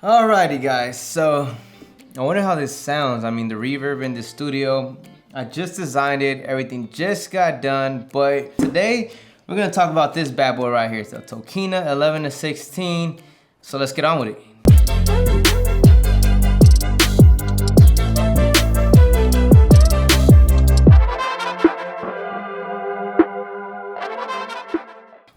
Alrighty guys, so I wonder how this sounds. I mean, the reverb in the studio, I just designed it, everything just got done, but today we're gonna talk about this bad boy right here. It's a Tokina 11-16, so let's get on with it.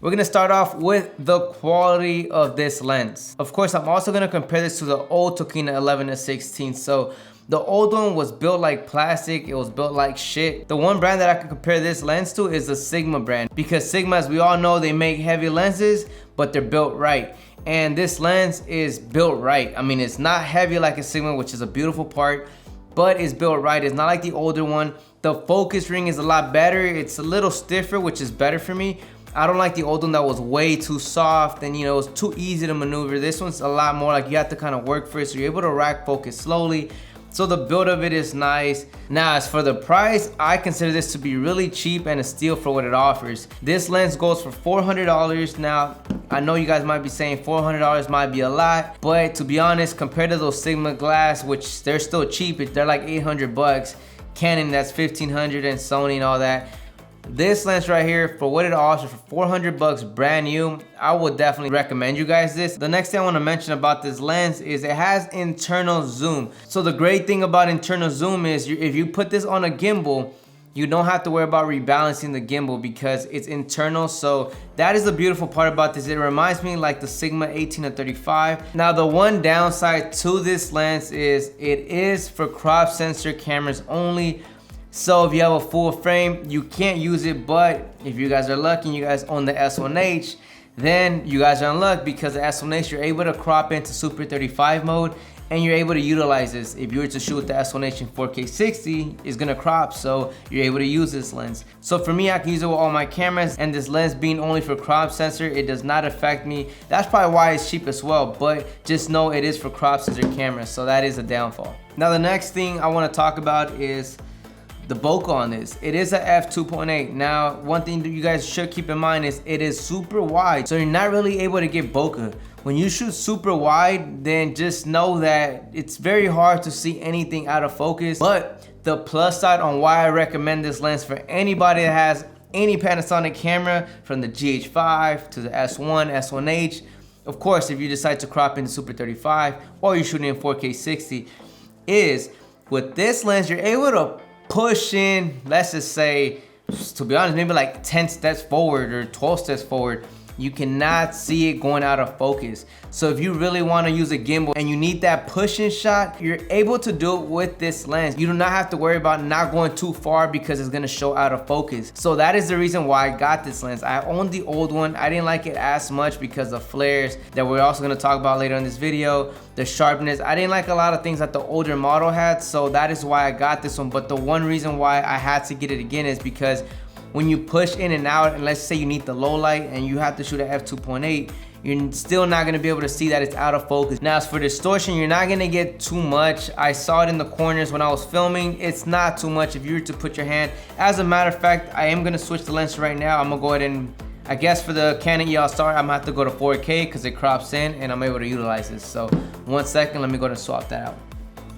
We're gonna start off with the quality of this lens. Of course, I'm also gonna compare this to the old Tokina 11-16. So the old one was built like plastic, it was built like shit. The one brand that I can compare this lens to is the Sigma brand, because Sigma, as we all know, they make heavy lenses, but they're built right. And this lens is built right. I mean, it's not heavy like a Sigma, which is a beautiful part, but it's built right. It's not like the older one. The focus ring is a lot better. It's a little stiffer, which is better for me. I don't like the old one that was way too soft and, you know, it was too easy to maneuver. This one's a lot more like you have to kind of work for it, so you're able to rack focus slowly. So the build of it is nice. Now, as for the price, I consider this to be really cheap and a steal for what it offers. This lens goes for $400. Now, I know you guys might be saying $400 might be a lot, but to be honest, compared to those Sigma glass, which they're still cheap, they're like 800 bucks. Canon, that's 1500, and Sony and all that. This lens right here, for what it offers for 400 bucks brand new, I would definitely recommend you guys this. The next thing I want to mention about this lens is it has internal zoom. So the great thing about internal zoom is if you put this on a gimbal, you don't have to worry about rebalancing the gimbal because it's internal. So that is the beautiful part about this. It reminds me like the Sigma 18-35. Now, the one downside to this lens is it is for crop sensor cameras only. So if you have a full frame, you can't use it, but if you guys are lucky and you guys own the S1H, then you guys are in luck, because the S1H, you're able to crop into Super 35 mode and you're able to utilize this. If you were to shoot the S1H in 4K 60, it's gonna crop, so you're able to use this lens. So for me, I can use it with all my cameras, and this lens being only for crop sensor, it does not affect me. That's probably why it's cheap as well, but just know it is for crop sensor cameras, so that is a downfall. Now, the next thing I wanna talk about is the bokeh on this. It is a f2.8. Now, one thing that you guys should keep in mind is it is super wide, so you're not really able to get bokeh. When you shoot super wide, then just know that it's very hard to see anything out of focus. But the plus side on why I recommend this lens for anybody that has any Panasonic camera, from the GH5 to the S1, S1H, of course, if you decide to crop into Super 35 or you're shooting in 4K 60, is with this lens, you're able to push in, let's just say, to be honest, maybe like 10 steps forward or 12 steps forward. You cannot see it going out of focus. So if you really want to use a gimbal and you need that push-in shot, you're able to do it with this lens. You do not have to worry about not going too far because it's going to show out of focus. So that is the reason why I got this lens. I owned the old one. I didn't like it as much because of flares that we're also going to talk about later in this video. The sharpness, I didn't like a lot of things that the older model had, so that is why I got this one. But the one reason why I had to get it again is because when you push in and out, and let's say you need the low light and you have to shoot at f2.8, you're still not gonna be able to see that it's out of focus. Now, as for distortion, you're not gonna get too much. I saw it in the corners when I was filming. It's not too much if you were to put your hand. As a matter of fact, I am gonna switch the lens right now. I'm gonna go ahead and, I guess for the Canon EL Star, I'm gonna have to go to 4K because it crops in and I'm able to utilize this. So 1 second, let me go ahead and swap that out.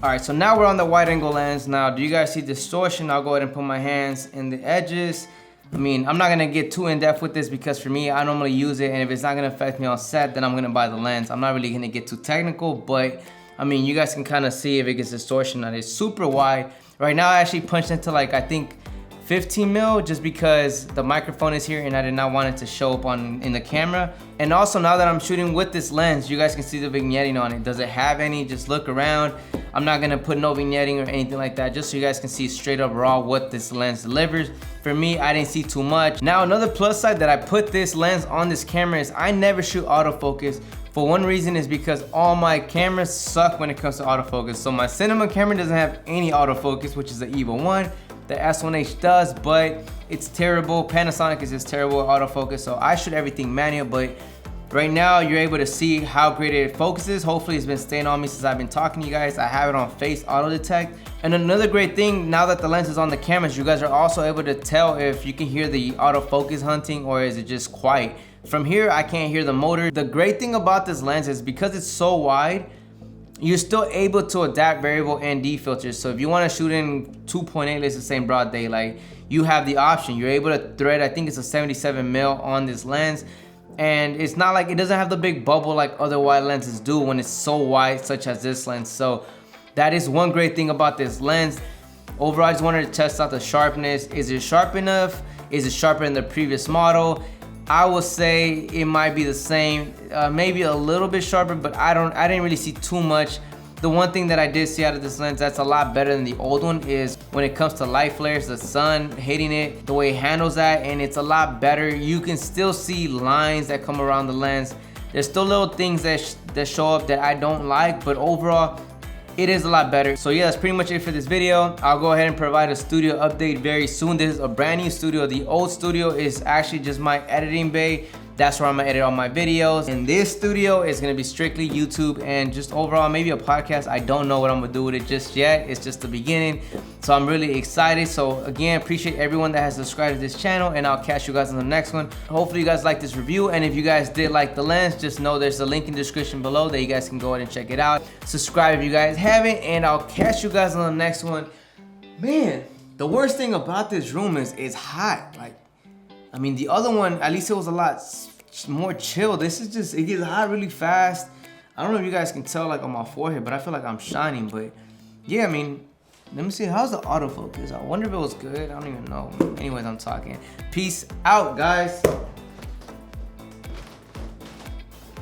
All right, so now we're on the wide angle lens. Now, do you guys see distortion? I'll go ahead and put my hands in the edges. I mean, I'm not gonna get too in depth with this because for me, I normally use it, and if it's not gonna affect me on set, then I'm gonna buy the lens. I'm not really gonna get too technical, but I mean, you guys can kind of see if it gets distortion. That is super wide. Right now, I actually punched into like, I think 15 mil, just because the microphone is here and I did not want it to show up in the camera. And also, now that I'm shooting with this lens, you guys can see the vignetting on it. Does it have any? Just look around. I'm not gonna put no vignetting or anything like that, just so you guys can see straight up raw what this lens delivers. For me, I didn't see too much. Now, another plus side that I put this lens on this camera is I never shoot autofocus. For one reason is because all my cameras suck when it comes to autofocus. So my cinema camera doesn't have any autofocus, which is the EVO 1. The S1H does, but it's terrible. Panasonic is just terrible at autofocus, so I shoot everything manual, but right now you're able to see how great it focuses. Hopefully it's been staying on me since I've been talking to you guys. I have it on face auto detect. And another great thing, now that the lens is on the cameras, you guys are also able to tell if you can hear the autofocus hunting or is it just quiet. From here, I can't hear the motor. The great thing about this lens is because it's so wide, you're still able to adapt variable ND filters. So if you want to shoot in 2.8, let's just say in broad daylight, you have the option. You're able to thread, I think it's a 77 mil on this lens. And it's not like, it doesn't have the big bubble like other wide lenses do when it's so wide, such as this lens. So that is one great thing about this lens. Overall, I just wanted to test out the sharpness. Is it sharp enough? Is it sharper than the previous model? I would say it might be the same, maybe a little bit sharper, but I didn't really see too much. The one thing that I did see out of this lens that's a lot better than the old one is when it comes to light flares, the sun hitting it, the way it handles that, and it's a lot better. You can still see lines that come around the lens. There's still little things that show up that I don't like, but overall, it is a lot better. So yeah, that's pretty much it for this video. I'll go ahead and provide a studio update very soon. This is a brand new studio. The old studio is actually just my editing bay. That's where I'm gonna edit all my videos. And this studio is gonna be strictly YouTube and just overall maybe a podcast. I don't know what I'm gonna do with it just yet. It's just the beginning. So I'm really excited. So again, appreciate everyone that has subscribed to this channel, and I'll catch you guys on the next one. Hopefully you guys like this review. And if you guys did like the lens, just know there's a link in the description below that you guys can go ahead and check it out. Subscribe if you guys haven't, and I'll catch you guys on the next one. Man, the worst thing about this room is it's hot. Like, I mean, the other one, at least it was a lot more chill. This is just, it gets hot really fast. I don't know if you guys can tell like on my forehead, but I feel like I'm shining. But yeah, I mean, let me see, how's the autofocus? I wonder if it was good. I don't even know. Anyways, I'm talking. Peace out, guys.